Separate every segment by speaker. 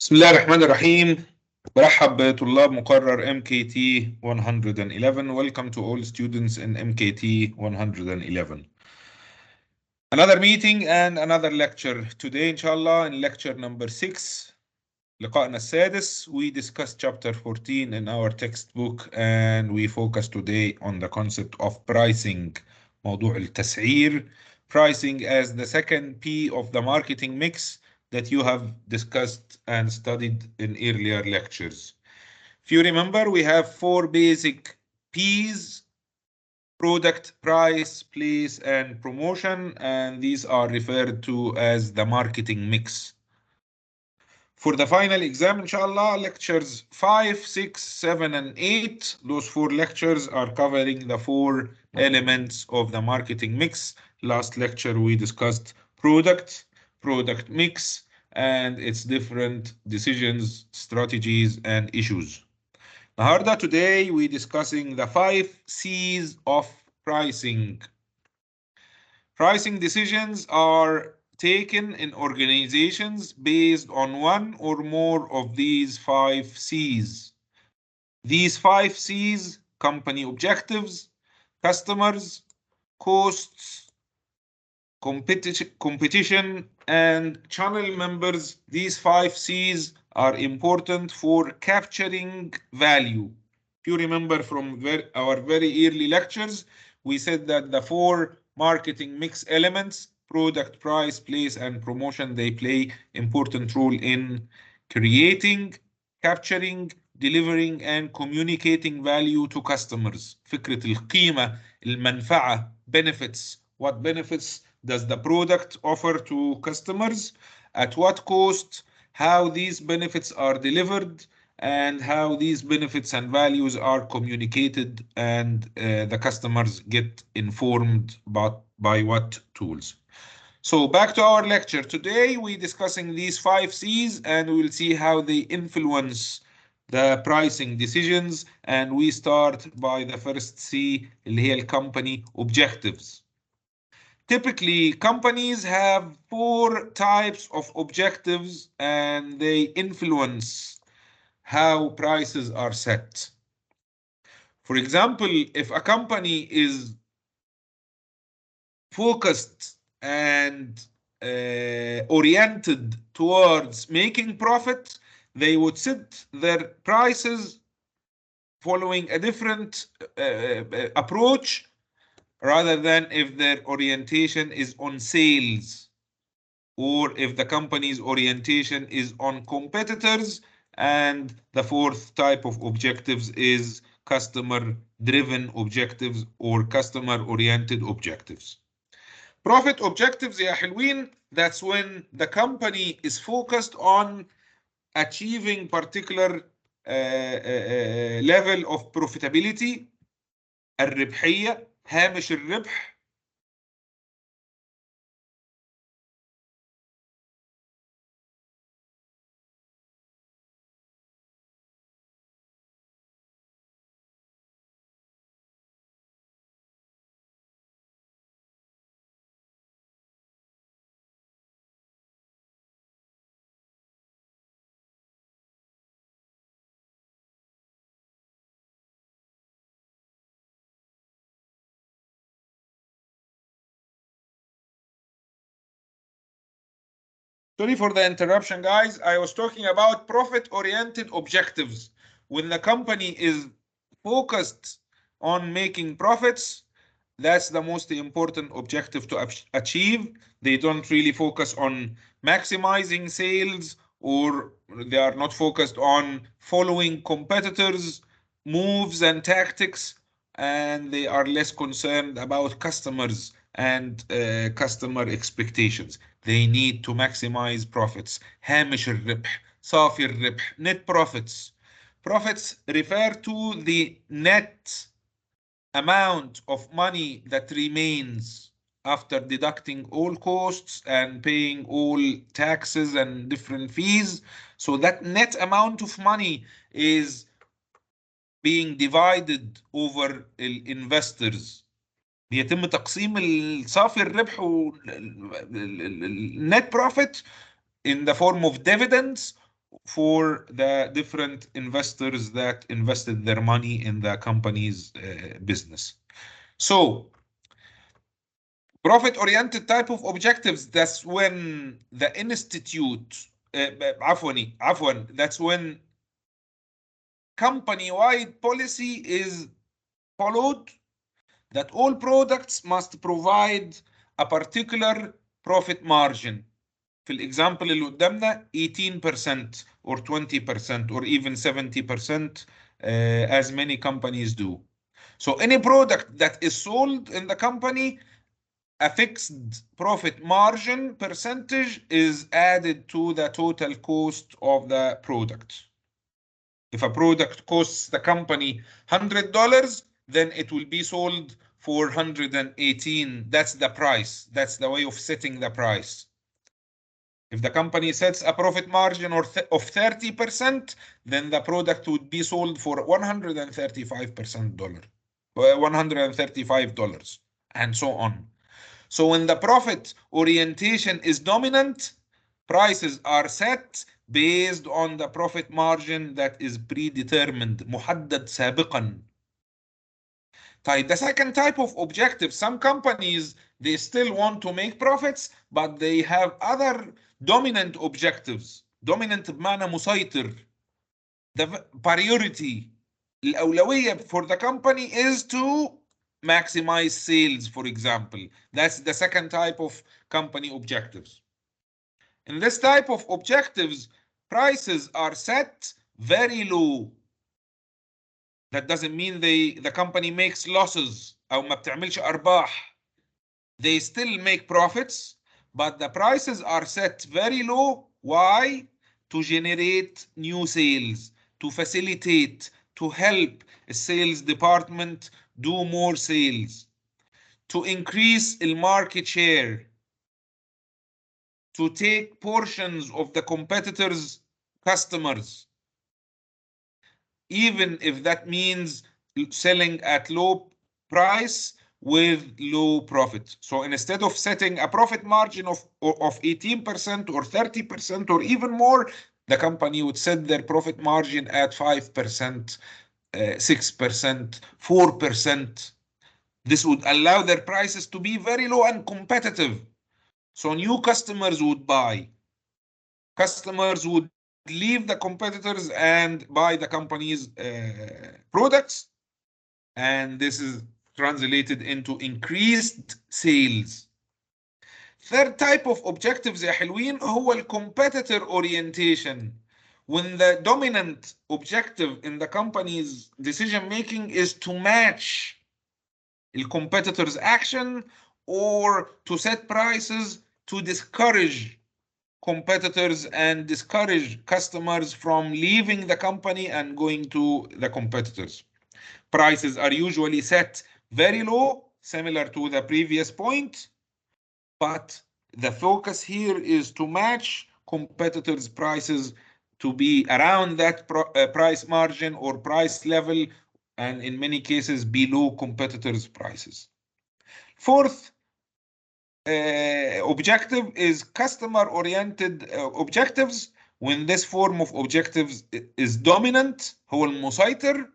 Speaker 1: بسم الله الرحمن الرحيم. برحب بطلاب مقرر MKT 111. Welcome to all students in MKT 111. Another meeting and another lecture. Today, inshallah, in lecture number 6, لقائنا السادس, we discussed chapter 14 in our textbook and we focus today on the concept of pricing. موضوع التسعير. Pricing as the second P of the marketing mix that you have discussed and studied in earlier lectures. If you remember, we have 4 basic P's: product, price, place, and promotion, and these are referred to as the marketing mix. For the final exam, inshallah, lectures 5, 6, 7, and 8, those 4 lectures are covering the 4 elements of the marketing mix. Last lecture we discussed product mix, and its different decisions, strategies, and issues. Today we're discussing the 5 C's of pricing. Pricing decisions are taken in organizations based on one or more of these 5 C's. These 5 C's: company objectives, customers, costs, competition, and channel members. These 5 C's are important for capturing value. If you remember from our very early lectures, we said that the 4 marketing mix elements: product, price, place, and promotion, they play important role in creating, capturing, delivering, and communicating value to customers. فكرة القيمة، المنفعة، benefits. What benefits does the product offer to customers? At what cost? How these benefits are delivered, and how these benefits and values are communicated, and the customers get informed by what tools. So back to our lecture. Today we're discussing these 5 C's and we'll see how they influence the pricing decisions. And we start by the first C, اللي هي company objectives. Typically, companies have 4 types of objectives and they influence how prices are set. For example, if a company is focused and oriented towards making profit, they would set their prices following a different approach rather than if their orientation is on sales, or if the company's orientation is on competitors. And the 4th type of objectives is customer-driven objectives or customer-oriented objectives. Profit objectives يا حلوين, that's when the company is focused on achieving particular level of profitability. الربحية، هامش الربح. Sorry for the interruption, guys. I was talking about profit-oriented objectives. When the company is focused on making profits, that's the most important objective to achieve. They don't really focus on maximizing sales, or they are not focused on following competitors' moves and tactics, and they are less concerned about customers and customer expectations. They need to maximize profits. هامش الربح، صافي الربح, net profits. Profits refer to the net amount of money that remains after deducting all costs and paying all taxes and different fees. So that net amount of money is being divided over investors. بيتم تقسيم صافي الربح net profit in the form of dividends for the different investors that invested their money in the company's business. So profit-oriented type of objectives, that's when the institute, that's when company-wide policy is followed that all products must provide a particular profit margin. في الإكزامبل اللي قدامنا 18% or 20% or even 70% as many companies do. So any product that is sold in the company, a fixed profit margin percentage is added to the total cost of the product. If a product costs the company $100, then it will be sold for 118. That's the price. That's the way of setting the price. If the company sets a profit margin of 30%, then the product would be sold for $135, and so on. So when the profit orientation is dominant, prices are set based on the profit margin that is predetermined, محدد سابقا. طيب, the second type of objective, some companies, they still want to make profits, but they have other dominant objectives. Dominant بمعنى مسيطر. The priority, الأولوية for the company is to maximize sales, for example. That's the second type of company objectives. In this type of objectives, prices are set very low. That doesn't mean the company makes losses أو ما بتعملش أرباح. They still make profits, but the prices are set very low. Why? To generate new sales, to facilitate, to help the sales department do more sales, to increase the market share, to take portions of the competitors' customers, even if that means selling at low price with low profit. So instead of setting a profit margin of 18% or 30% or even more, the company would set their profit margin at 5%, 6%, 4%. This would allow their prices to be very low and competitive. So new customers would buy. Customers would leave the competitors and buy the company's products. And this is translated into increased sales. Third type of objectives يا حلوين هو competitor orientation. When the dominant objective in the company's decision making is to match the competitor's action or to set prices to discourage competitors and discourage customers from leaving the company and going to the competitors. Prices are usually set very low, similar to the previous point, but the focus here is to match competitors' prices to be around that price margin or price level, and in many cases below competitors' prices. Fourth objective is customer-oriented objectives. When this form of objectives is dominant, هو المسيطر,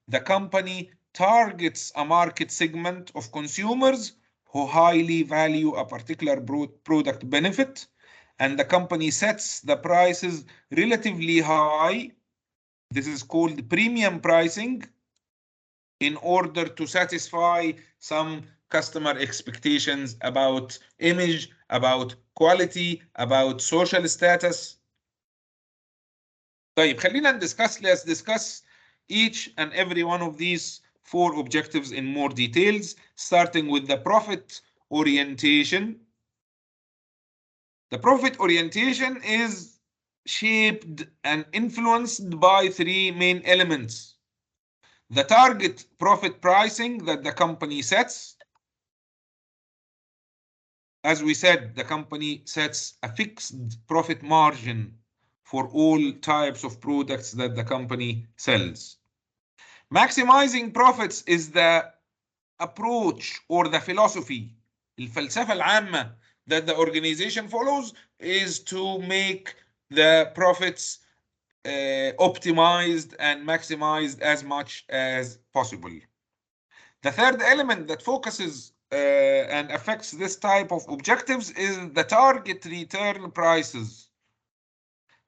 Speaker 1: the company targets a market segment of consumers who highly value a particular product benefit, and the company sets the prices relatively high. This is called premium pricing, in order to satisfy some customer expectations about image, about quality, about social status. طيب, خلينا let's discuss each and every one of these four objectives in more details, starting with the profit orientation. The profit orientation is shaped and influenced by three main elements. The target profit pricing that the company sets. As we said, the company sets a fixed profit margin for all types of products that the company sells. Maximizing profits is the approach or the philosophy, الفلسفة العامة that the organization follows, is to make the profits optimized and maximized as much as possible. The third element that focuses and affects this type of objectives is the target return prices.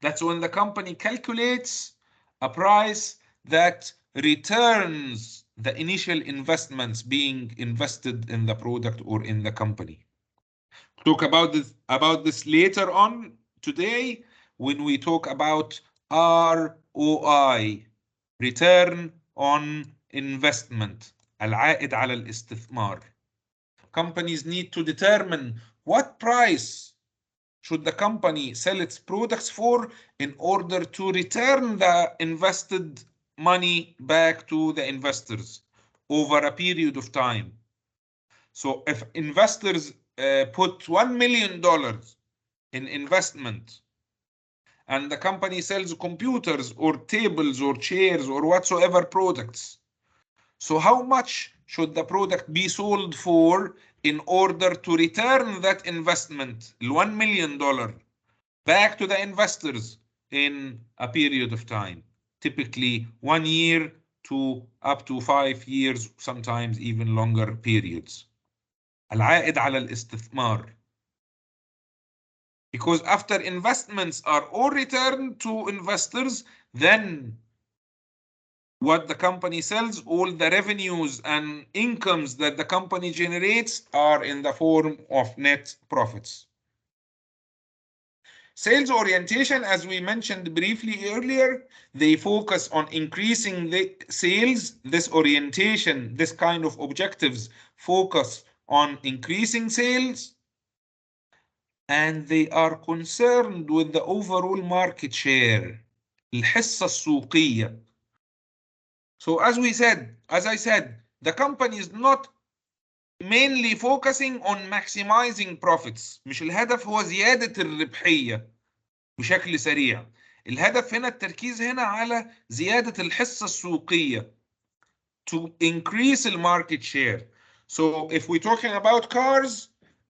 Speaker 1: That's when the company calculates a price that returns the initial investments being invested in the product or in the company. Talk about this later on today when we talk about ROI, return on investment, العائد على الاستثمار. Companies need to determine what price should the company sell its products for in order to return the invested money back to the investors over a period of time. So if investors put $1 million in investment and the company sells computers or tables or chairs or whatsoever products, so how much should the product be sold for in order to return that investment, $1 million, back to the investors in a period of time, typically 1 year to up to 5 years, sometimes even longer periods. العائد على الاستثمار. Because after investments are all returned to investors, then what the company sells, all the revenues and incomes that the company generates are in the form of net profits. Sales orientation, as we mentioned briefly earlier, they focus on increasing the sales. This orientation, this kind of objectives focus on increasing sales, and they are concerned with the overall market share, الحصة السوقية. So as I said, the company is not mainly focusing on maximizing profits. مش الهدف هو زيادة الربحية بشكل سريع. الهدف هنا التركيز هنا على زيادة الحصة السوقية, to increase the market share. So if we're talking about cars,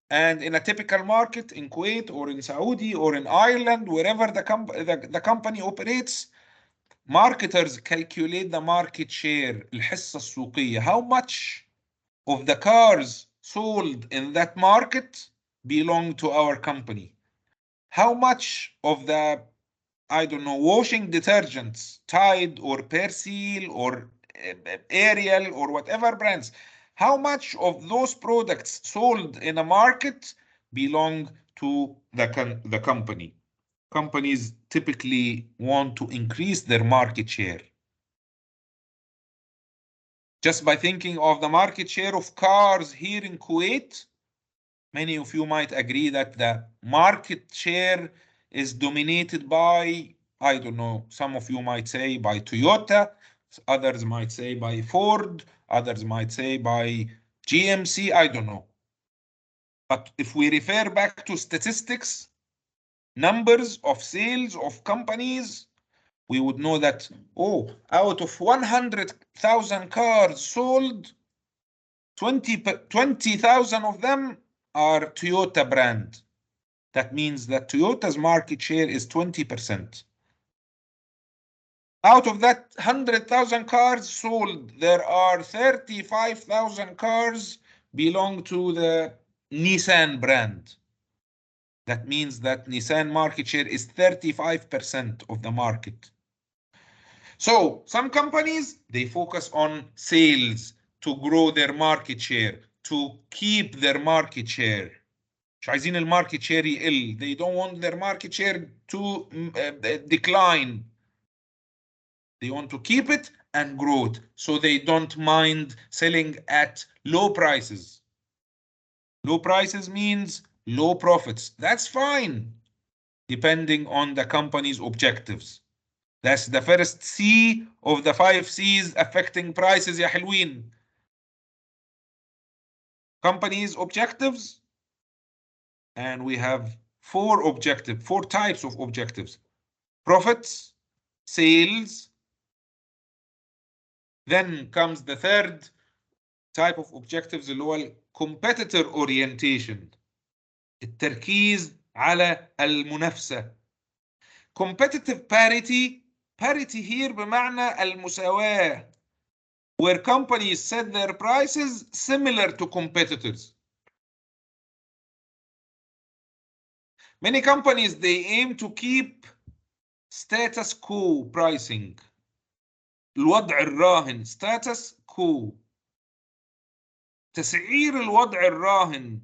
Speaker 1: and in a typical market in Kuwait or in Saudi or in Ireland, wherever the company operates, marketers calculate the market share, الحصة السوقية. How much of the cars sold in that market belong to our company? How much of the, I don't know, washing detergents, Tide or Persil or Ariel or whatever brands, how much of those products sold in a market belong to the company? Companies typically want to increase their market share. Just by thinking of the market share of cars here in Kuwait, many of you might agree that the market share is dominated by, I don't know, some of you might say by Toyota, others might say by Ford, others might say by GMC, I don't know. But if we refer back to statistics, numbers of sales of companies, we would know that, out of 100,000 cars sold, 20,000 of them are Toyota brand. That means that Toyota's market share is 20%. Out of that 100,000 cars sold, there are 35,000 cars belong to the Nissan brand. That means that Nissan market share is 35% of the market. So some companies, they focus on sales to grow their market share, to keep their market share. مش عايزين الماركت شير يقل. They don't want their market share to decline. They want to keep it and grow it, so they don't mind selling at low prices. Low prices means low profits. That's fine, depending on the company's objectives. That's the first C of the 5 C's affecting prices يا حلوين. Company's objectives, and we have 4 types of objectives: profits, sales. Then comes the third type of objectives اللي هو competitor orientation, التركيز على المنافسة. Competitive parity Parity here بمعنى المساواة, where companies set their prices similar to competitors. Many companies, they aim to keep status quo pricing. الوضع الراهن, status quo. تسعير الوضع الراهن.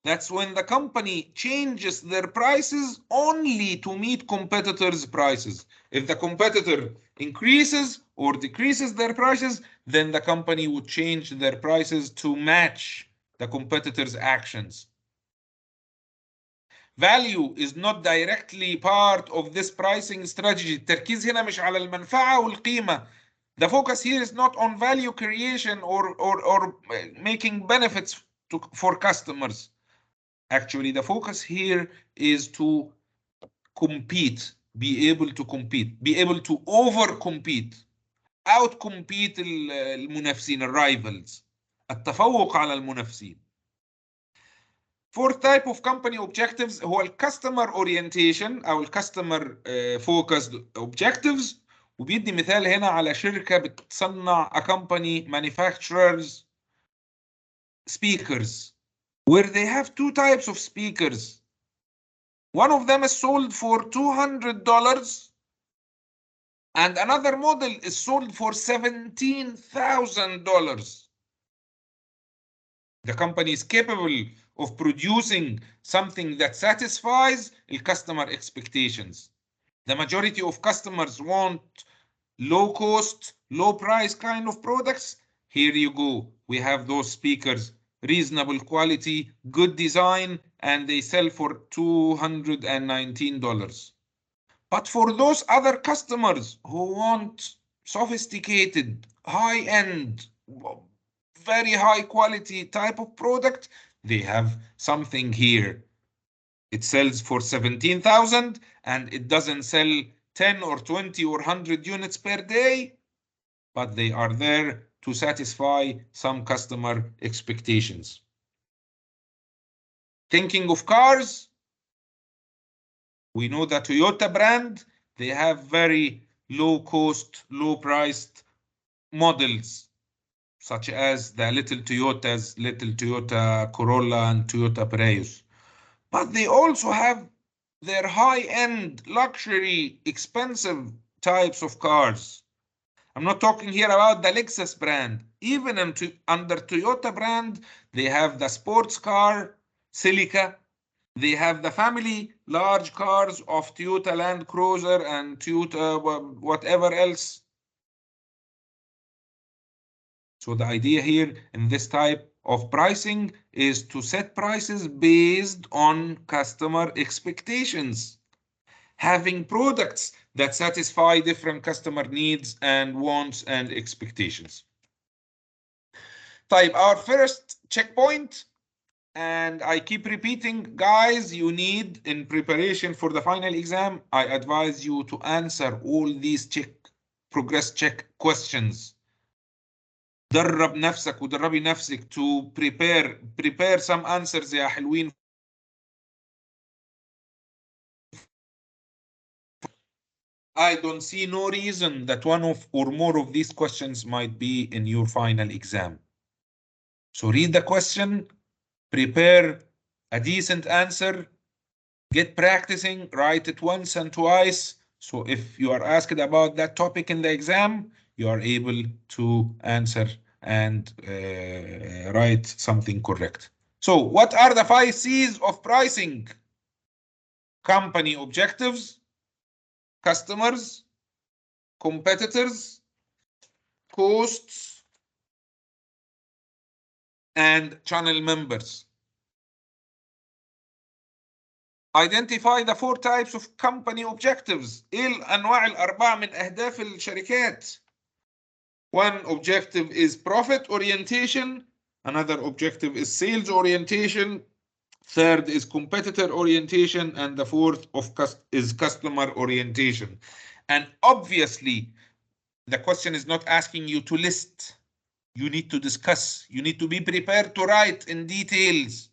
Speaker 1: That's when the company changes their prices only to meet competitors' prices. If the competitor increases or decreases their prices, then the company would change their prices to match the competitors' actions. Value is not directly part of this pricing strategy. التركيز هنا مش على المنفعة والقيمة. The focus here is not on value creation or making benefits for customers. Actually, the focus here is to compete, be able to compete, be able to over-compete, out-compete المنافسين, الرايفلز, التفوق على المنافسين. Fourth type of company objectives هو الكاستمر orientation أو الكاستمر focused objectives. وبيدي مثال هنا على شركة بتصنع a company manufacturers speakers, where they have two types of speakers. One of them is sold for $200 and another model is sold for $17,000. The company is capable of producing something that satisfies the customer expectations. The majority of customers want low cost, low price kind of products. Here you go. We have those speakers, reasonable quality, good design, and they sell for $219. But for those other customers who want sophisticated, high-end, very high quality type of product, they have something here. It sells for 17,000 and it doesn't sell 10 or 20 or 100 units per day, but they are there to satisfy some customer expectations. Thinking of cars, we know the Toyota brand, they have very low cost, low priced models, such as the little Toyotas, little Toyota Corolla and Toyota Prius. But they also have their high-end, luxury, expensive types of cars. I'm not talking here about the Lexus brand. Even under Toyota brand, they have the sports car, Celica. They have the family large cars of Toyota Land Cruiser and Toyota whatever else. So the idea here in this type of pricing is to set prices based on customer expectations, having products that satisfy different customer needs and wants and expectations. Type our first checkpoint, and I keep repeating, guys, you need in preparation for the final exam, I advise you to answer all these progress check questions. درب نفسك ودربي نفسك to prepare some answers يا حلوين. I don't see no reason that one of or more of these questions might be in your final exam. So read the question, prepare a decent answer, get practicing, write it once and twice. So if you are asked about that topic in the exam, you are able to answer and write something correct. So what are the 5 C's of pricing? Company objectives, customers, competitors, costs, and channel members. Identify the 4 types of company objectives. ايه الانواع الاربعه من اهداف الشركات؟ One objective is profit orientation, another objective is sales orientation, third is competitor orientation, and the fourth is customer orientation. And obviously, the question is not asking you to list. You need to discuss. You need to be prepared to write in details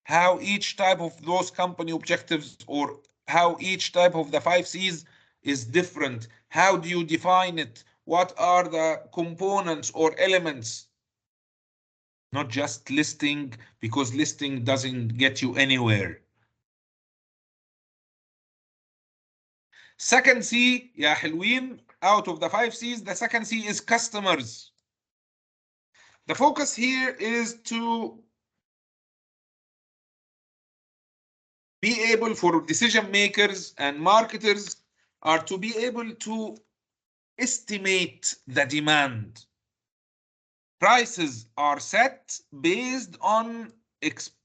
Speaker 1: how each type of those company objectives or how each type of the 5 C's is different. How do you define it? What are the components or elements? Not just listing, because listing doesn't get you anywhere. Second C, يا حلوين, out of the 5 C's, the second C is customers. The focus here is to be able for decision makers and marketers are to be able to estimate the demand. Prices are set based on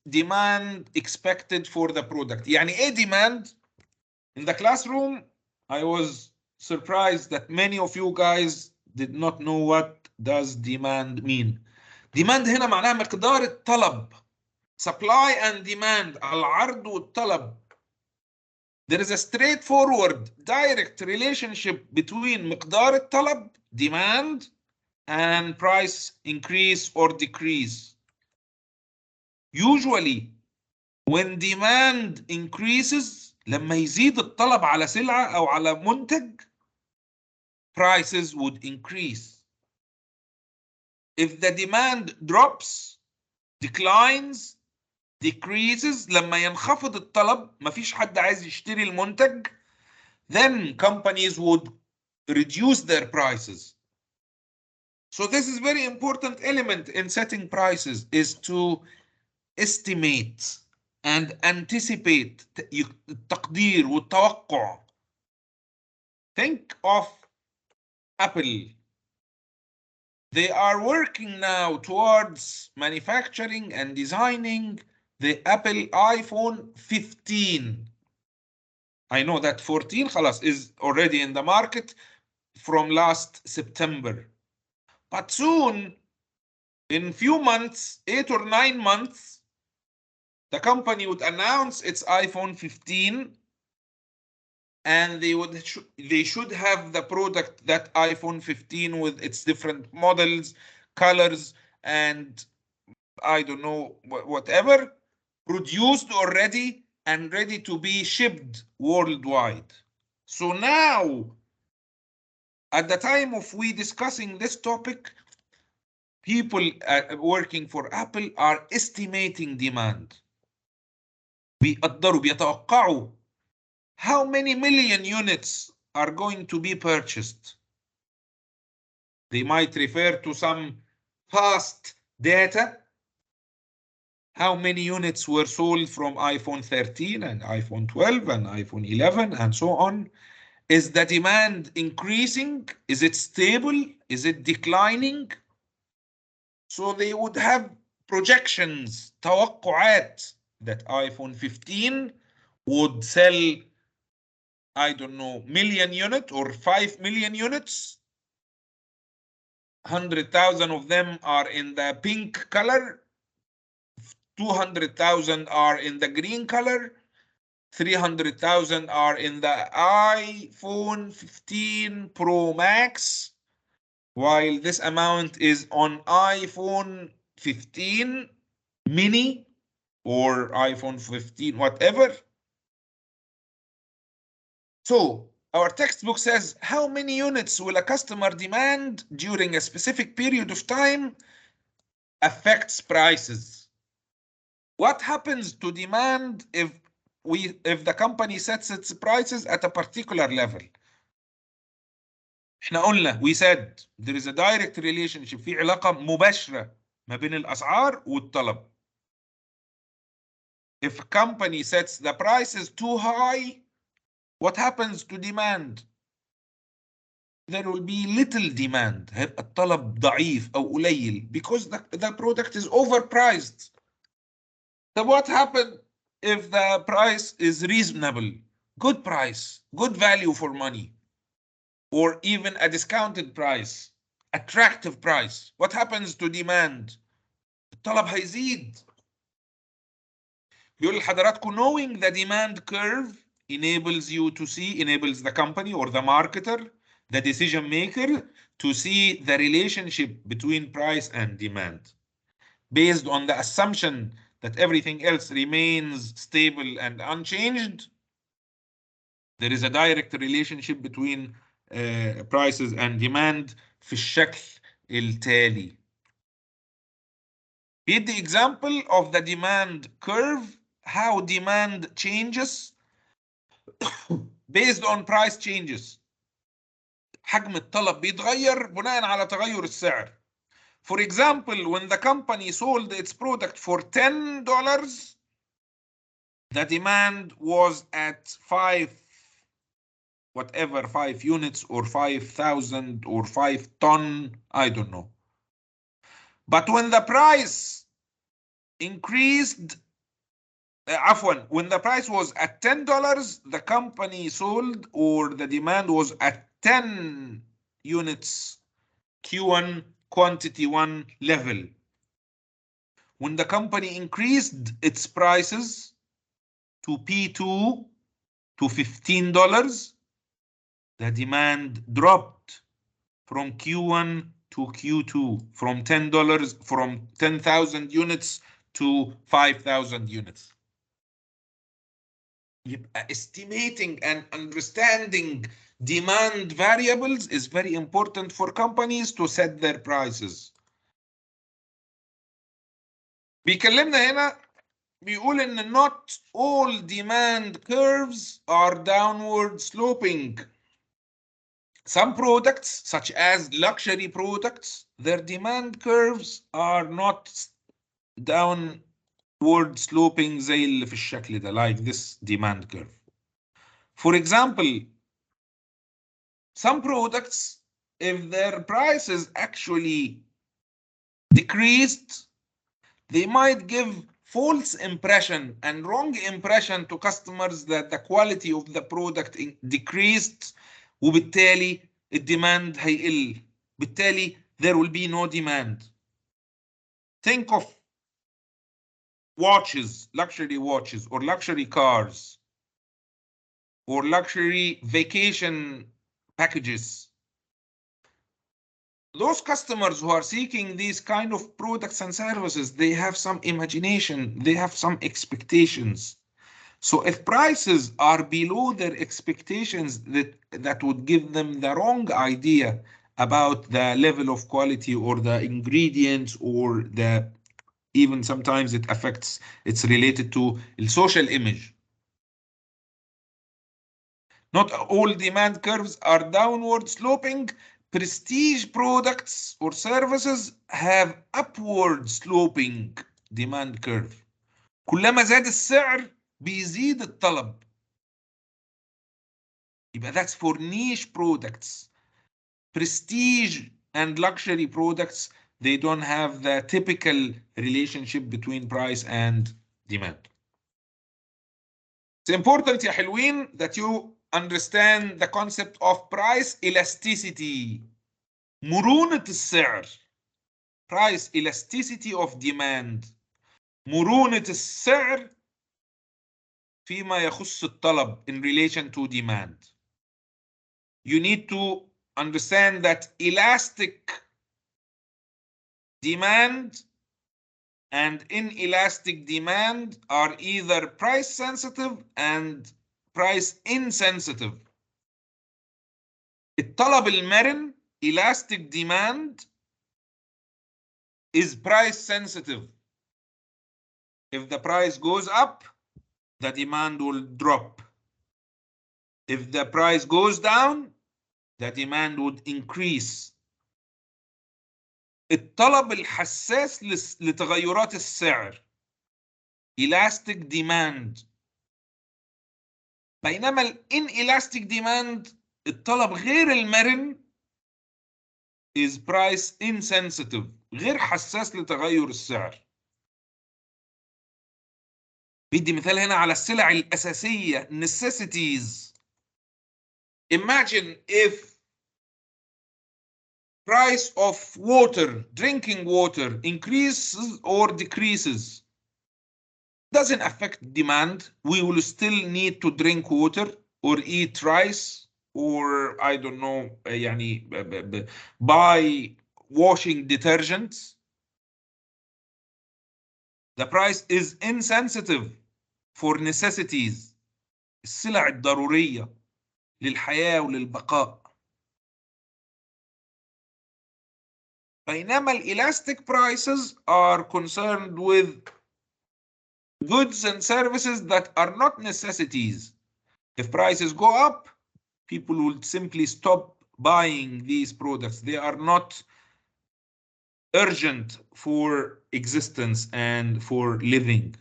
Speaker 1: demand expected for the product. يعني ايه demand? In the classroom, I was surprised that many of you guys did not know what does demand mean. Demand هنا معناها مقدار الطلب. Supply and demand, العرض والطلب. There is a straightforward, direct relationship between مقدار الطلب, demand, and price increase or decrease. Usually, when demand increases, لما يزيد الطلب على سلعة أو على منتج, prices would increase. If the demand drops, declines, decreases, لما ينخفض الطلب, مفيش حد عايز يشتري المنتج, then companies would reduce their prices. So this is very important element in setting prices, is to estimate and anticipate التقدير والتوقع. Think of Apple. They are working now towards manufacturing and designing the Apple iPhone 15. I know that 14 خلاص is already in the market from last September. But soon, in few months, 8 or 9 months, the company would announce its iPhone 15, and they should have the product, that iPhone 15 with its different models, colors, and I don't know, whatever, produced already and ready to be shipped worldwide. So now, at the time of we discussing this topic, people working for Apple are estimating demand. بيتوقعوا how many million units are going to be purchased. They might refer to some past data. How many units were sold from iPhone 13 and iPhone 12 and iPhone 11 and so on? Is the demand increasing? Is it stable? Is it declining? So they would have projections, توقعات, that iPhone 15 would sell, I don't know, million unit or 5 million units. 100,000 of them are in the pink color, 200,000 are in the green color, 300,000 are in the iPhone 15 Pro Max, while this amount is on iPhone 15 mini or iPhone 15 whatever. So our textbook says how many units will a customer demand during a specific period of time affects prices. What happens to demand if the company sets its prices at a particular level? احنا قلنا, we said there is a direct relationship, في علاقة مباشرة ما بين الأسعار والطلب. If a company sets the prices too high, what happens to demand? There will be little demand. هيبقى الطلب ضعيف أو قليل because the product is overpriced. So what happens if the price is reasonable, good price, good value for money, or even a discounted price, attractive price? What happens to demand? الطلب هيزيد. بيقول لحضراتكم knowing the demand curve enables you to see, enables the company or the marketer, the decision maker, to see the relationship between price and demand based on the assumption that everything else remains stable and unchanged. There is a direct relationship between prices and demand في الشكل التالي. Here's the example of the demand curve, how demand changes based on price changes. حجم الطلب بيتغير بناء على تغير السعر. For example, when the company sold its product for $10, the demand was at 5 units or 5,000 or 5 ton, I don't know. But when the price increased, when the price was at $10, the company sold, or the demand was at 10 units Q1 quantity 1 level. When the company increased its prices to P2 to $15, the demand dropped from Q1 to Q2 from $10, from 10,000 units to 5,000 units. Estimating and understanding demand variables is very important for companies to set their prices. بيكلمنا هنا بيقول ان not all demand curves are downward sloping. Some products, such as luxury products, their demand curves are not downward sloping زي اللي في الشكل ده, like this demand curve. For example, some products, if their prices actually decreased, they might give false impression and wrong impression to customers that the quality of the product decreased, وبالتالي الديماند هيقل, بالتالي there will be no demand. Think of watches, luxury watches, or luxury cars, or luxury vacation packages. Those customers who are seeking these kind of products and services, they have some imagination, they have some expectations. So if prices are below their expectations, that would give them the wrong idea about the level of quality or the ingredients, or even sometimes it's related to the social image. Not all demand curves are downward sloping. Prestige products or services have upward sloping demand curve. كلما زاد السعر بيزيد الطلب. يبقى that's for niche products. Prestige and luxury products, they don't have the typical relationship between price and demand. It's important يا حلوين that you understand the concept of price elasticity. مرونة السعر. Price elasticity of demand. مرونة السعر فيما يخص الطلب in relation to demand. You need to understand that elastic demand and inelastic demand are either price sensitive and price insensitive. الطلب المرن, elastic demand, is price sensitive. If the price goes up, the demand will drop. If the price goes down, the demand would increase. الطلب الحساس لتغيرات السعر, elastic demand. بينما inelastic demand, الطلب غير المرن, is price insensitive, غير حساس لتغير السعر. بدي مثال هنا على السلع الأساسية, necessities. Imagine if price of water, drinking water, increases or decreases. Doesn't affect demand. We will still need to drink water or eat rice, or I don't know, يعني buy washing detergents. The price is insensitive for necessities, السلع الضرورية. للحياة وللبقاء. بينما elastic prices are concerned with goods and services that are not necessities. If prices go up, people will simply stop buying these products. They are not urgent for existence and for living.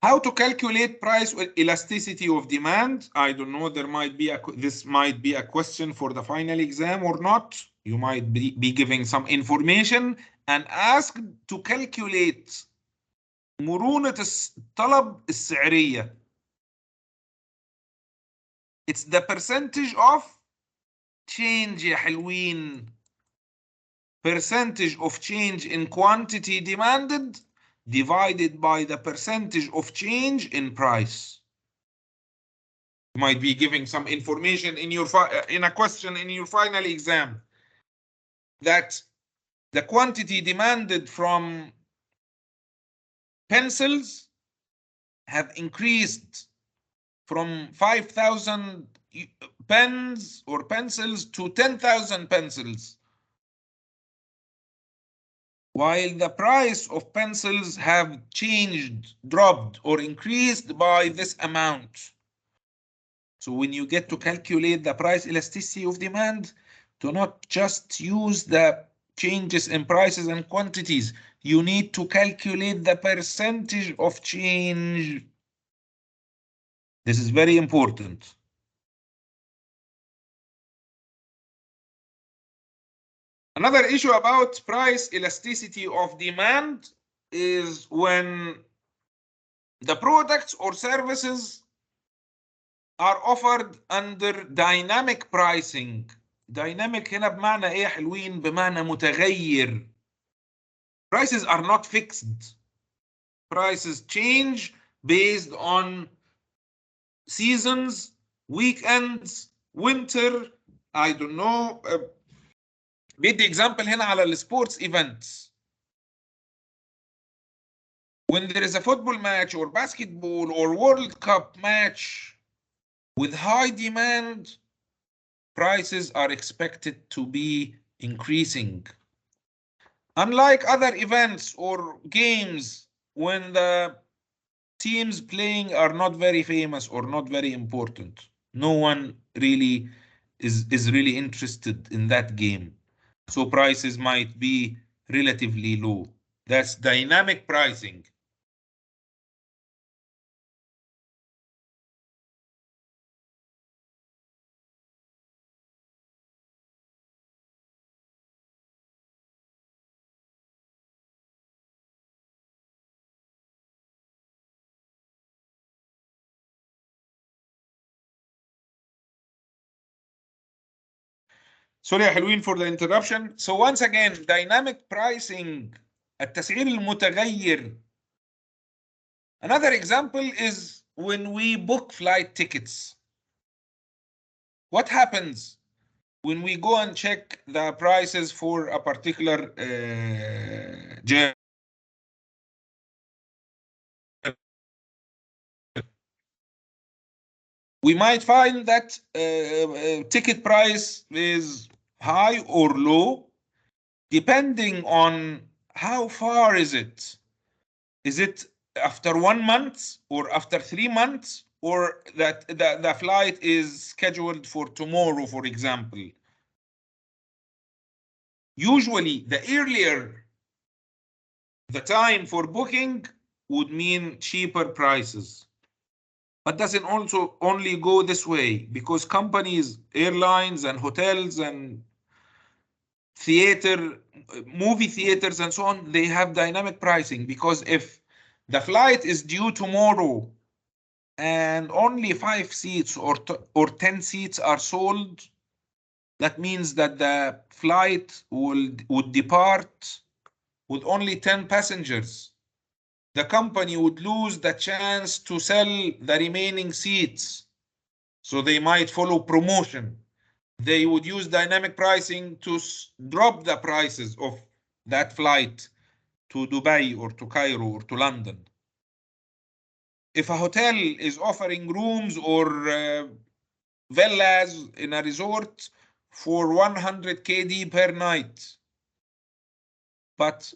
Speaker 1: How to calculate price elasticity of demand? I don't know. This might be a question for the final exam or not. You might be giving some information and asked to calculate مرونة الطلب السعرية. It's the percentage of change يا حلوين. Percentage of change in quantity demanded divided by the percentage of change in price. You might be giving some information in a question in your final exam that the quantity demanded from pencils have increased from 5,000 pens or pencils to 10,000 pencils, while the price of pencils have changed, dropped, or increased by this amount. So when you get to calculate the price elasticity of demand, do not just use the changes in prices and quantities. You need to calculate the percentage of change. This is very important. Another issue about price elasticity of demand is when the products or services are offered under dynamic pricing. Dynamic هنا بمعنى ايه يا حلوين؟ بمعنى متغير. Prices are not fixed. Prices change based on seasons, weekends, winter, I don't know. بدي example هنا على السبورتس events. When there is a football match or basketball or World Cup match with high demand, prices are expected to be increasing. Unlike other events or games, when the teams playing are not very famous or not very important, no one really is really interested in that game. So prices might be relatively low. That's dynamic pricing. Sorry يا حلوين for the interruption. So once again, dynamic pricing, التسعير المتغير. Another example is when we book flight tickets. What happens when we go and check the prices for a particular journey? We might find that ticket price is high or low, depending on how far is it. Is it after 1 month or after 3 months, or that the flight is scheduled for tomorrow, for example? Usually, the earlier the time for booking would mean cheaper prices. But doesn't also only go this way, because companies, airlines and hotels and movie theaters and so on, they have dynamic pricing, because if the flight is due tomorrow and only 5 seats or 10 seats are sold, that means that the flight would depart with only 10 passengers. The company would lose the chance to sell the remaining seats. So they might follow promotion. They would use dynamic pricing to drop the prices of that flight to Dubai or to Cairo or to London. if a hotel is offering rooms or villas in a resort for 100 KD per night, but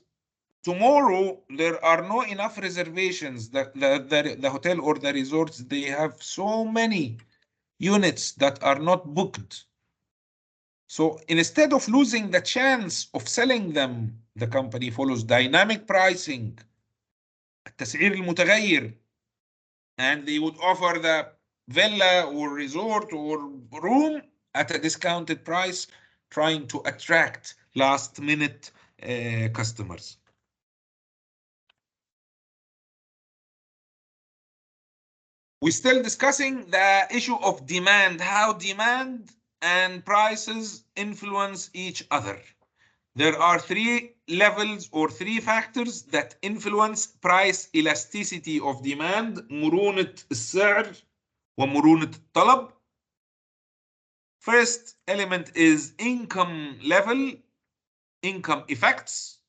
Speaker 1: tomorrow there are no enough reservations, the hotel or the resorts, they have so many units that are not booked. So instead of losing the chance of selling them, the company follows dynamic pricing, التسعير المتغير, and they would offer the villa or resort or room at a discounted price, trying to attract last minute customers. We're still discussing the issue of demand, how demand and prices influence each other. There are three levels or three factors that influence price elasticity of demand: مرونة السعر ومرونة الطلب. First element is income level, income effects.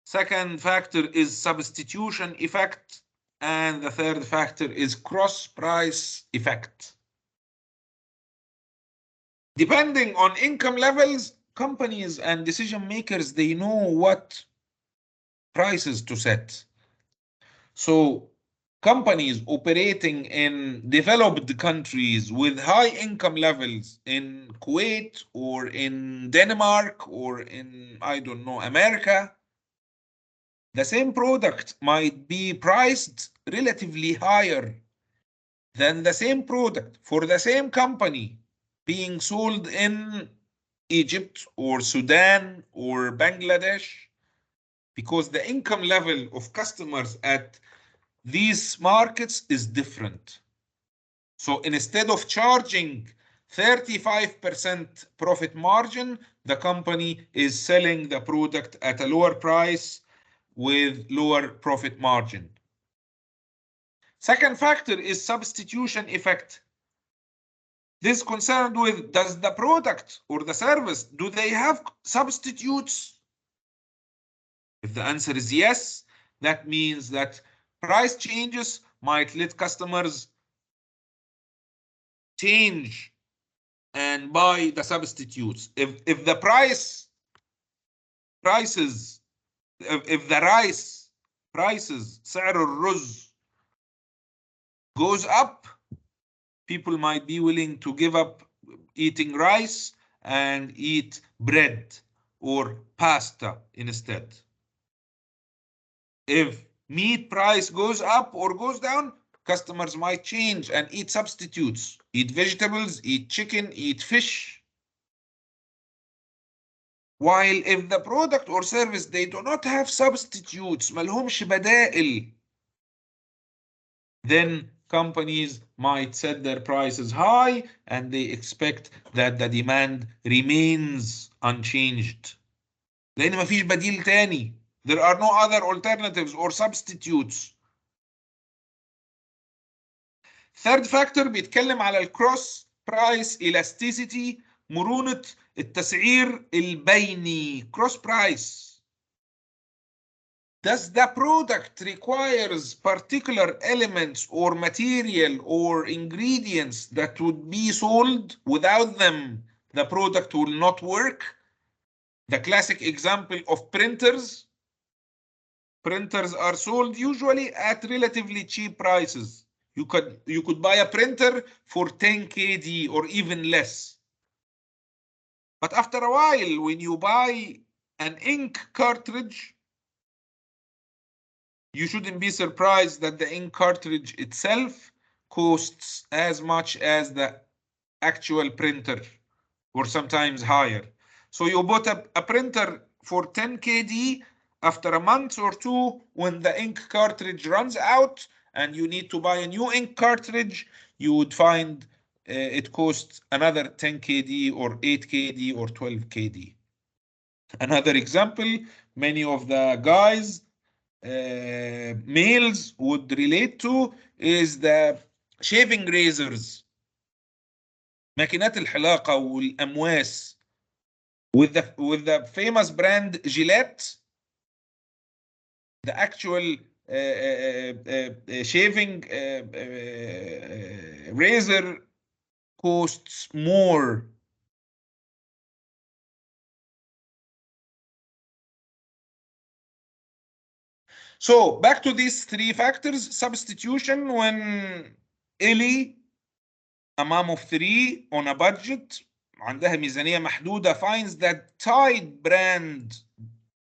Speaker 1: Second factor is substitution effect. And the third factor is cross price effect. Depending on income levels, companies and decision makers, they know what prices to set. So companies operating in developed countries with high income levels in Kuwait or in Denmark or in, I don't know, America, the same product might be priced relatively higher than the same product for the same company being sold in Egypt or Sudan or Bangladesh, because the income level of customers at these markets is different. So instead of charging 35% profit margin, the company is selling the product at a lower price with lower profit margin. Second factor is substitution effect. This concerned with, does the product or the service, do they have substitutes? If the answer is yes, that means that price changes might let customers change and buy the substitutes. If the prices, if the rice prices, سعر الرز, goes up, people might be willing to give up eating rice and eat bread or pasta instead. If meat price goes up or goes down, customers might change and eat substitutes, eat vegetables, eat chicken, eat fish. While if the product or service, they do not have substitutes, ملهمش بدائل, then companies might set their prices high and they expect that the demand remains unchanged. لأن مفيش بديل تاني. There are no other alternatives or substitutes. Third factor بيتكلم على الكروس برايس elasticity, مرونة التسعير البيني, cross price. Does the product requires particular elements or material or ingredients that would be sold? Without them, the product will not work. The classic example of printers. Printers are sold usually at relatively cheap prices. You could buy a printer for 10 KD or even less. But after a while, when you buy an ink cartridge, you shouldn't be surprised that the ink cartridge itself costs as much as the actual printer, or sometimes higher. So you bought a printer for 10 KD. After a month or two, when the ink cartridge runs out and you need to buy a new ink cartridge, you would find it costs another 10 KD or 8 KD or 12 KD. Another example, many of the guys, males would relate to, is the shaving razors, ماكينات الحلاقة والأمواس, with the famous brand Gillette. The actual shaving razor costs more. So back to these three factors: substitution when Ellie a mom of three on a budget عندها ميزانية محدودة finds that Tide brand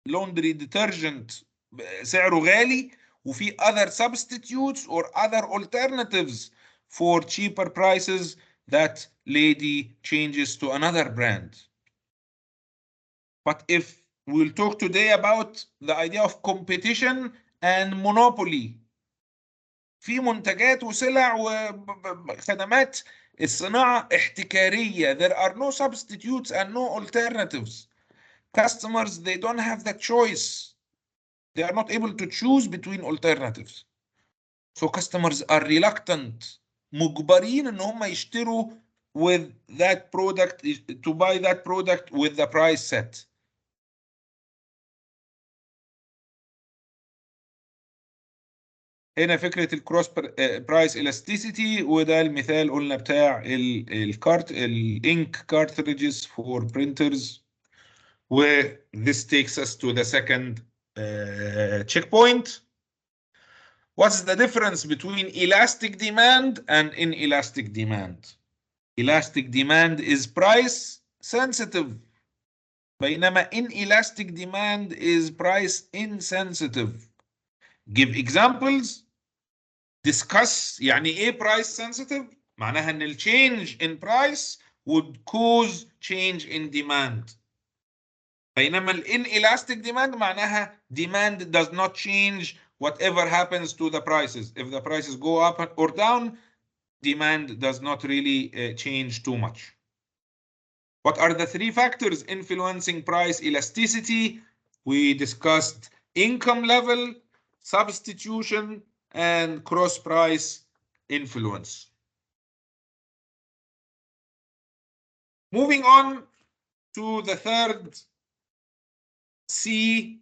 Speaker 1: laundry detergent سعره غالي وفي other substitutes or other alternatives for cheaper prices, that lady changes to another brand. But if we'll talk today about the idea of competition and monopoly, في منتجات وسلع وخدمات الصناعة احتكارية. There are no substitutes and no alternatives. Customers, they don't have the choice. They are not able to choose between alternatives. So customers are reluctant, مجبرين ان هم يشتروا with that product, to buy that product with the price set. هنا فكرة الكروس برايس elasticity، وده المثال قلنا بتاع الانك cartridges for printers. و this takes us to the second checkpoint. What's the difference between elastic demand and inelastic demand? Elastic demand is price sensitive, بينما inelastic demand is price insensitive. Give examples. Discuss يعني ايه price sensitive؟ معناها ان ال change in price would cause change in demand. بينما ال inelastic demand معناها demand does not change whatever happens to the prices. If the prices go up or down, demand does not really change too much. What are the three factors influencing price elasticity? We discussed income level, substitution, and cross price influence. Moving on to the third C,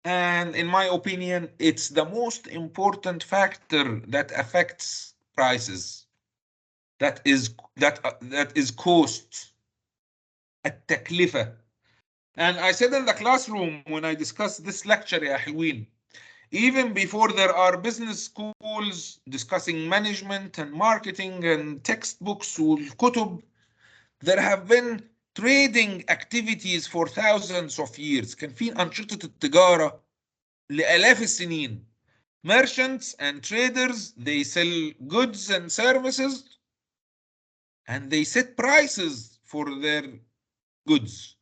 Speaker 1: and in my opinion, it's the most important factor that affects prices. That is cost. التكلفة. And I said in the classroom when I discussed this lecture يا حلوين, even before there are business schools discussing management and marketing and textbooks والكتب, there have been trading activities for thousands of years. كان في أنشطة التجارة لآلاف السنين. Merchants and traders, they sell goods and services and they set prices for their goods.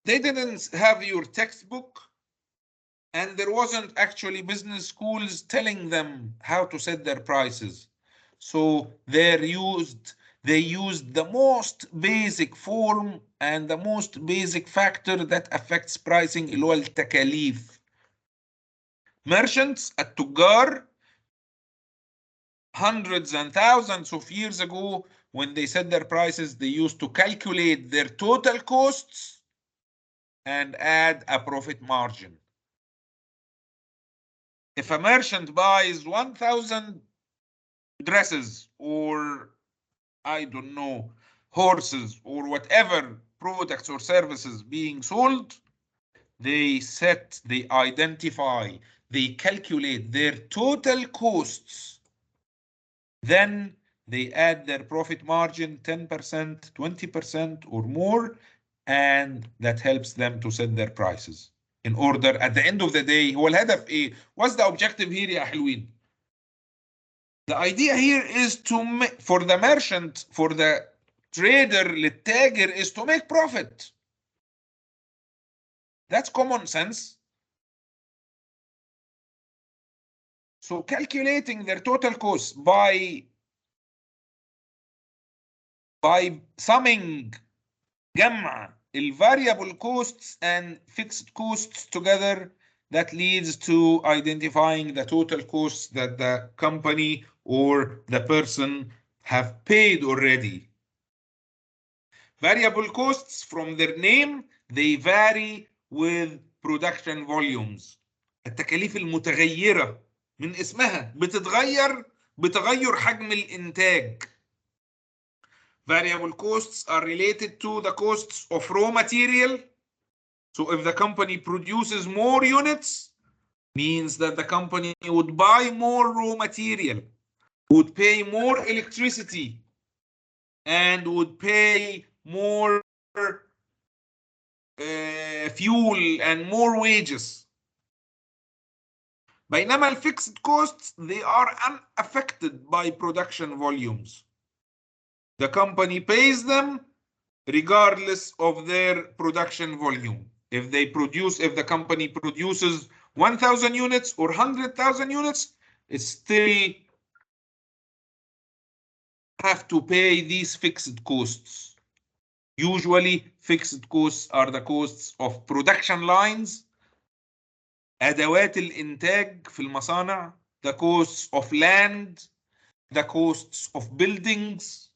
Speaker 1: They didn't have your textbook, and there wasn't actually business schools telling them how to set their prices. So they used the most basic form and the most basic factor that affects pricing اللي هو التكاليف. Merchants, التجار, hundreds and thousands of years ago, when they set their prices, they used to calculate their total costs and add a profit margin. If a merchant buys 1,000 dresses or I don't know, horses or whatever products or services being sold, they identify, they calculate their total costs. Then they add their profit margin 10%, 20% or more, and that helps them to set their prices. In order at the end of the day, هو الهدف ايه؟ What's the objective here يا حلوين? The idea here is to make, for the merchant, for the trader, للتاجر, is to make profit. That's common sense. So calculating their total costs by summing جمع variable costs and fixed costs together, that leads to identifying the total costs that the company or the person have paid already. Variable costs, from their name, they vary with production volumes. التكاليف المتغيرة من اسمها بتتغير بتغير حجم الإنتاج. Variable costs are related to the costs of raw material. So if the company produces more units, means that the company would buy more raw material, would pay more electricity, and would pay more fuel and more wages. بينما الفixed costs, they are unaffected by production volumes. The company pays them regardless of their production volume. If the company produces 1,000 units or 100,000 units, it still have to pay these fixed costs. Usually, fixed costs are the costs of production lines, أدوات الإنتاج في المصانع, the costs of land, the costs of buildings.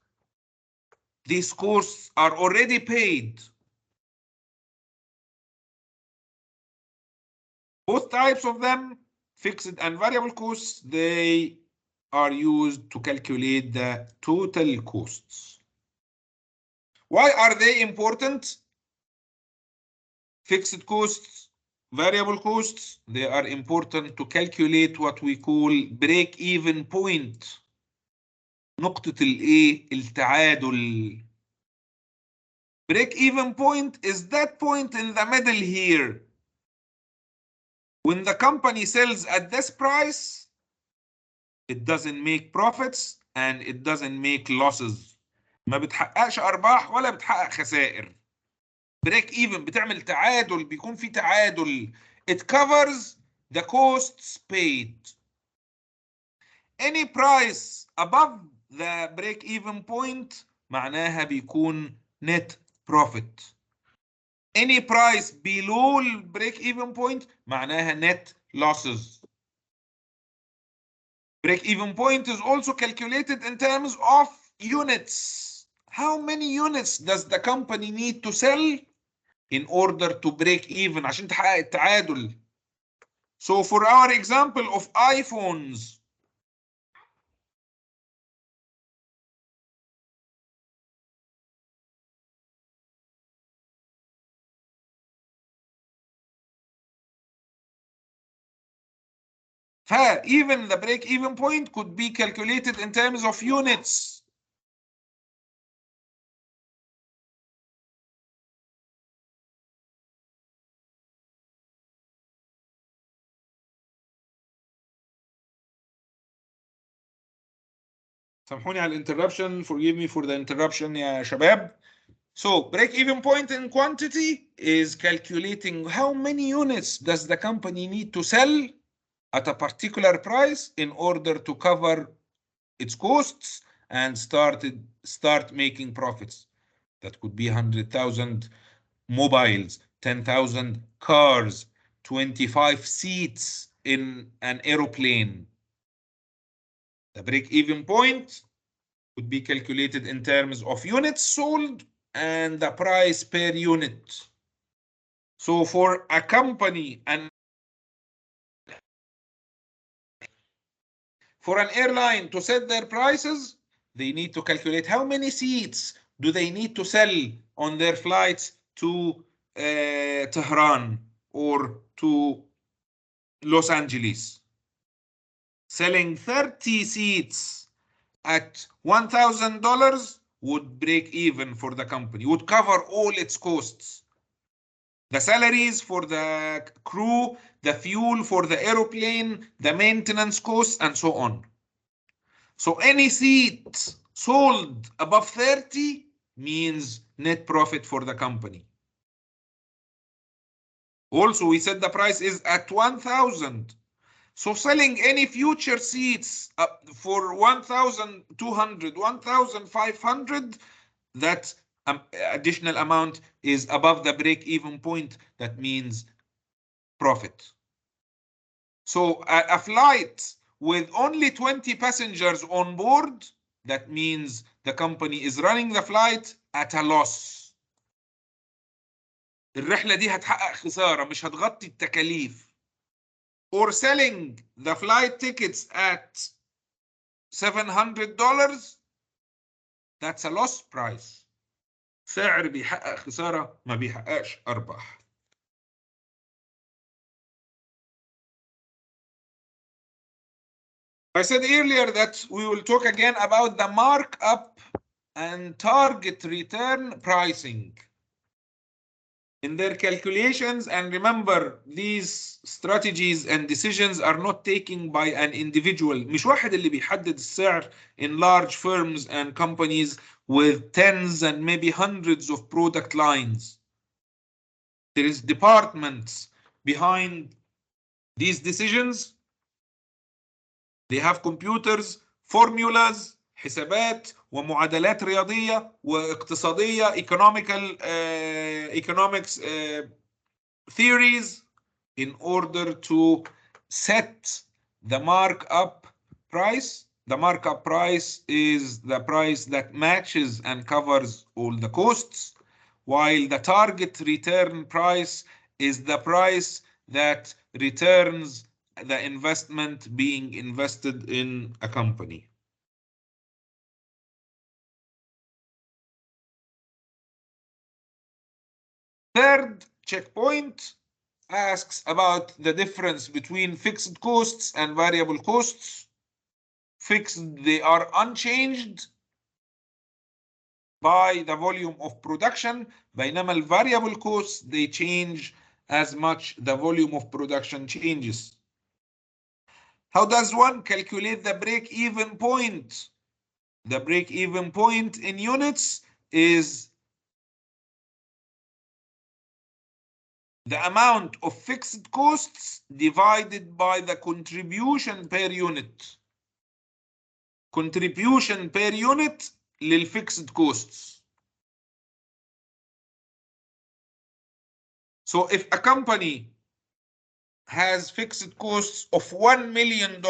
Speaker 1: These costs are already paid. Both types of them, fixed and variable costs, they are used to calculate the total costs. Why are they important? Fixed costs, variable costs, they are important to calculate what we call break-even point. نقطة التعادل. Break-even point is that point in the middle here. When the company sells at this price, it doesn't make profits and it doesn't make losses. ما بتحققش أرباح ولا بتحقق خسائر. Break even بتعمل تعادل, بيكون في تعادل. It covers the costs paid. Any price above the break even point معناها بيكون net profit. Any price below the break even point معناها net losses. Break even point is also calculated in terms of units. How many units does the company need to sell in order to break even عشان تحقق التعادل. So for our example of iPhones, even the break-even point could be calculated in terms of units. سامحوني على الانترربشن, forgive me for the interruption يا شباب. So break-even point in quantity is calculating how many units does the company need to sell at a particular price in order to cover its costs and start making profits. That could be 100,000 mobiles, 10,000 cars, 25 seats in an aeroplane. The break-even point would be calculated in terms of units sold and the price per unit. So for a company and for an airline to set their prices, they need to calculate how many seats do they need to sell on their flights to Tehran or to Los Angeles. Selling 30 seats at $1,000 would break even for the company, would cover all its costs. The salaries for the crew, the fuel for the aeroplane, the maintenance costs, and so on. So any seat sold above 30 means net profit for the company. Also, we said the price is at 1,000. So selling any future seats for 1,200, 1,500, that additional amount is above the break-even point. That means profit. So a flight with only 20 passengers on board, that means the company is running the flight at a loss. الرحلة دي هتحقق خسارة, مش هتغطي التكاليف. or selling the flight tickets at $700, that's a loss price. سعر بيحقق خسارة ما بيحققش أرباح. I said earlier that we will talk again about the markup and target return pricing in their calculations. And remember, these strategies and decisions are not taken by an individual. مش واحد اللي بيحدد السعر in large firms and companies with tens and maybe hundreds of product lines. There is departments behind these decisions. They have computers, formulas, حسابات ومعادلات رياضية واقتصادية economics theories in order to set the markup price. The markup price is the price that matches and covers all the costs, while the target return price is the price that returns the investment being invested in a company. Third checkpoint asks about the difference between fixed costs and variable costs. Fixed, they are unchanged by the volume of production, بينما variable costs, they change as much the volume of production changes. How does one calculate the break-even point? The break-even point in units is the amount of fixed costs divided by the contribution per unit. Contribution per unit للfixed costs. So if a company has fixed costs of $1 million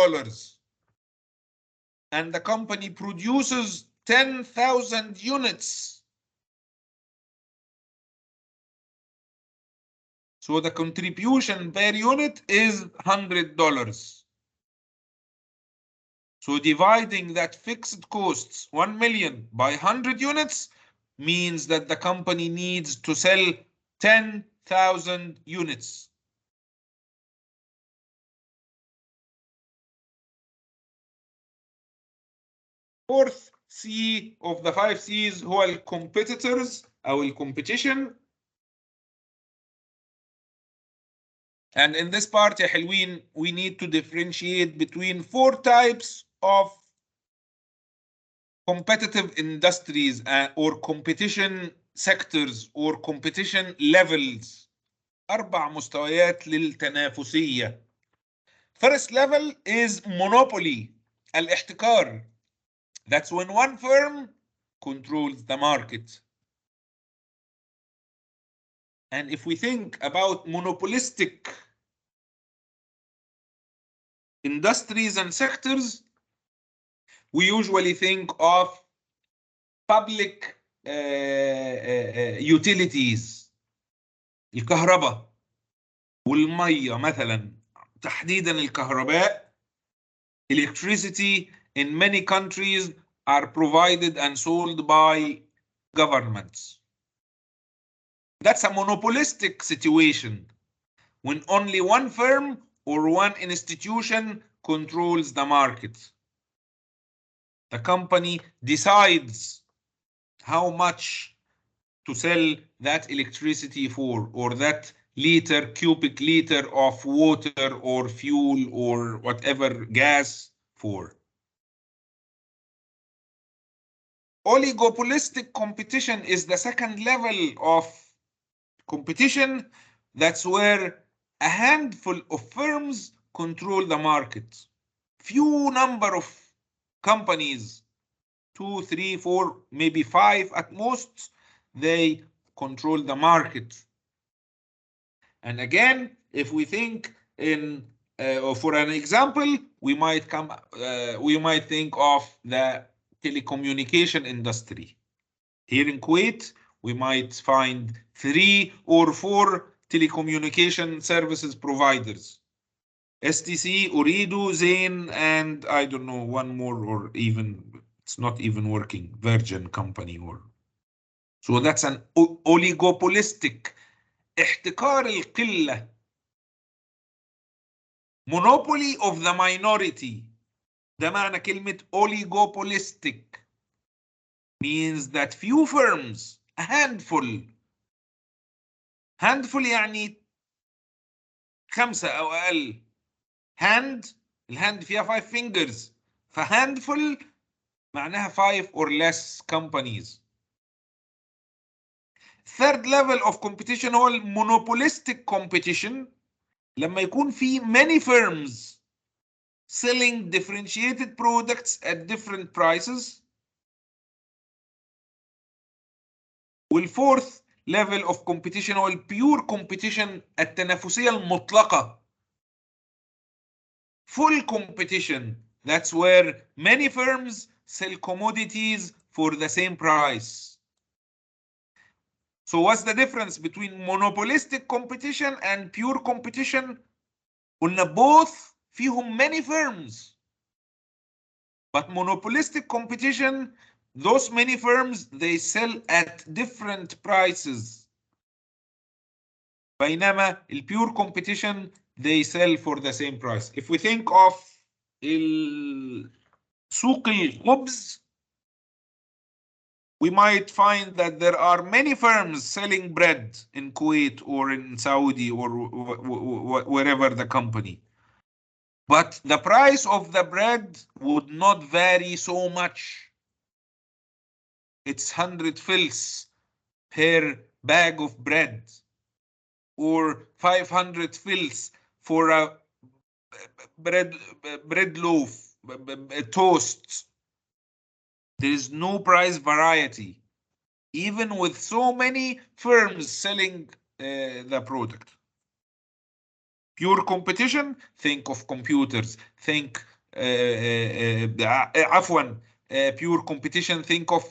Speaker 1: and the company produces 10,000 units, so the contribution per unit is $100. So dividing that fixed costs 1 million by 100 units means that the company needs to sell 10,000 units. Fourth C of the 5 C's هو الcompetitors أو الcompetition. And in this part يا حلوين, we need to differentiate between 4 types of competitive industries or competition sectors or competition levels. 4 مستويات للتنافسية. First level is monopoly, الاحتكار. That's when one firm controls the market. And if we think about monopolistic industries and sectors, we usually think of public utilities. الكهرباء والمية مثلا، تحديدا الكهرباء. Electricity in many countries are provided and sold by governments. That's a monopolistic situation when only one firm or one institution controls the market. The company decides how much to sell that electricity for, or that cubic liter of water or fuel or whatever gas for. Oligopolistic competition is the second level of competition. That's where a handful of firms control the market. Few number of companies, 2, 3, 4, maybe 5 at most, they control the market. And again, if we think in for an example, we might think of the telecommunication industry. Here in Kuwait, we might find 3 or 4 telecommunication services providers. STC, Uridu, Zain, and I don't know, one more, or even it's not even working, Virgin Company. Or so that's an oligopolistic, احتكار القلة, monopoly of the minority. ده معنى كلمة oligopolistic. Means that few firms, a handful يعني 5 أو أقل. الهاند فيها 5 fingers, فhandful معناها 5 or less companies. Third level of competition هو monopolistic competition, لما يكون في many firms selling differentiated products at different prices. والfourth level of competition هو pure competition, التنافسية المطلقة. Full competition, that's where many firms sell commodities for the same price. So what's the difference between monopolistic competition and pure competition? قلنا both فيهم many firms. But monopolistic competition, those many firms, they sell at different prices. بينما pure competition, they sell for the same price. If we think of سوق الخبز, we might find that there are many firms selling bread in Kuwait or in Saudi or wherever the company. But the price of the bread would not vary so much. It's 100 fils per bag of bread, or 500 fils for a bread loaf, a toast. There is no price variety, even with so many firms selling the product. Pure competition, think of computers, think pure competition, think of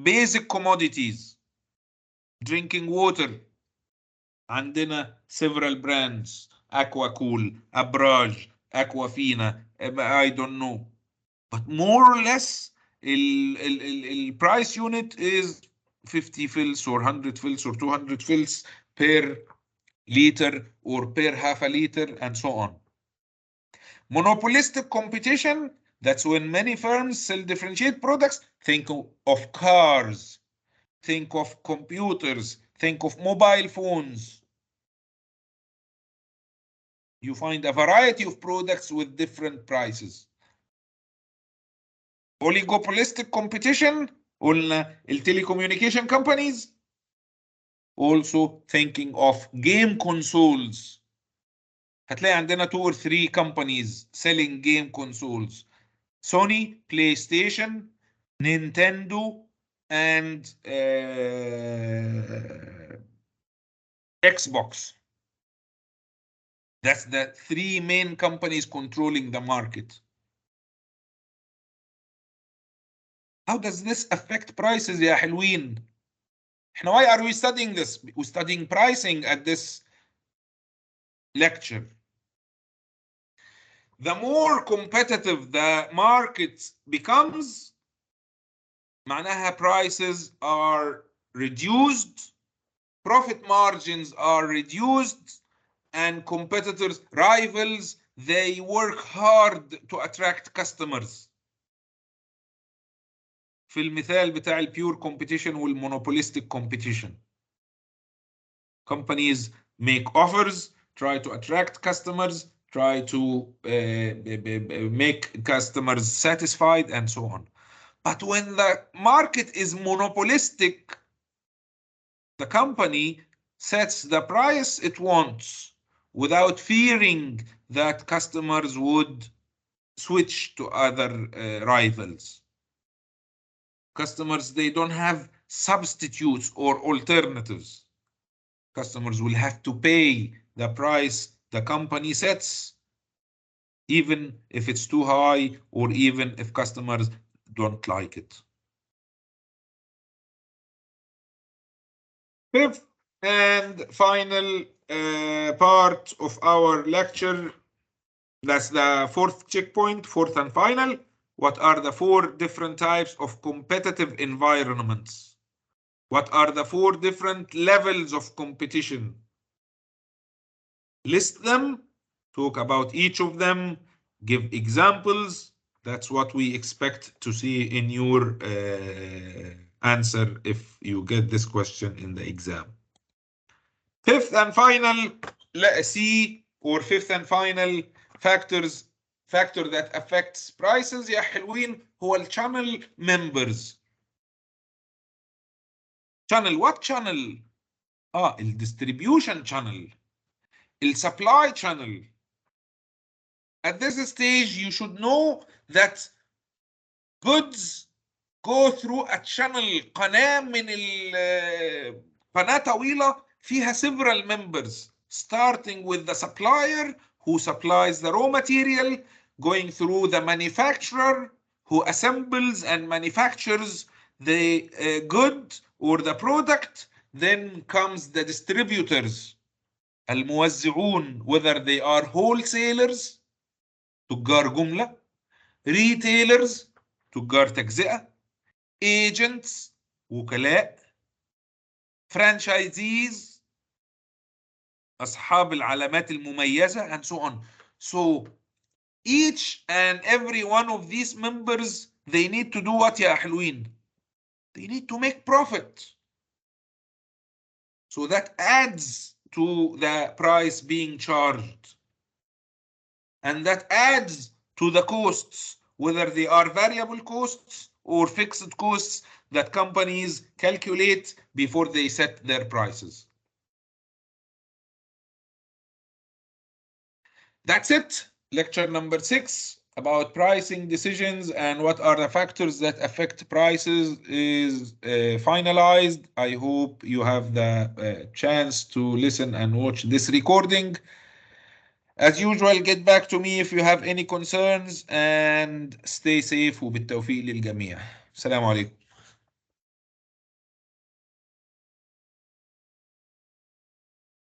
Speaker 1: basic commodities. Drinking water, عندنا several brands, Aqua Cool, Abraj, Aquafina, I don't know. But more or less, the price unit is 50 fils or 100 fils or 200 fils per liter or per half a liter, and so on. Monopolistic competition, that's when many firms sell differentiated products. Think of cars, think of computers, think of mobile phones. You find a variety of products with different prices. Oligopolistic competition, قلنا telecommunication companies. Also thinking of game consoles. هتلاقي عندنا 2 or 3 companies selling game consoles. Sony, PlayStation, Nintendo, and Xbox. That's the 3 main companies controlling the market. How does this affect prices يا حلوين؟ احنا why are we studying this? We're studying pricing at this lecture. The more competitive the market becomes, معناها prices are reduced, profit margins are reduced, and competitors, rivals, they work hard to attract customers. في المثال بتاع البيور competition والmonopolistic competition. Companies make offers, try to attract customers, try to make customers satisfied, and so on. But when the market is monopolistic, the company sets the price it wants without fearing that customers would switch to other rivals. Customers, they don't have substitutes or alternatives. Customers will have to pay the price the company sets, even if it's too high or even if customers don't like it. Fifth and final part of our lecture That's the fourth checkpoint, fourth and final. What are the 4 different types of competitive environments? What are the 4 different levels of competition? List them, talk about each of them, give examples. That's what we expect to see in your answer if you get this question in the exam. Fifth and final, C, or fifth and final factor that affects prices يا حلوين هو الchannel members. Channel, what channel? الdistribution channel, supply channel. At this stage you should know that goods go through a channel. قناة من قناة طويلة فيها several members, starting with the supplier who supplies the raw material, going through the manufacturer who assembles and manufactures the good or the product, then comes the distributors الموزعون, whether they are wholesalers تجار جملة, retailers تجار تجزئة, agents وكلاء, franchisees أصحاب العلامات المميزة, and so on. So each and every one of these members, they need to do what يا حلوين? They need to make profit. So that adds to the price being charged. And that adds to the costs, whether they are variable costs or fixed costs that companies calculate before they set their prices. That's it. Lecture number 6 about pricing decisions and what are the factors that affect prices is finalized. I hope you have the chance to listen and watch this recording. As usual, get back to me if you have any concerns and stay safe وبالتوفيق للجميع. السلام عليكم.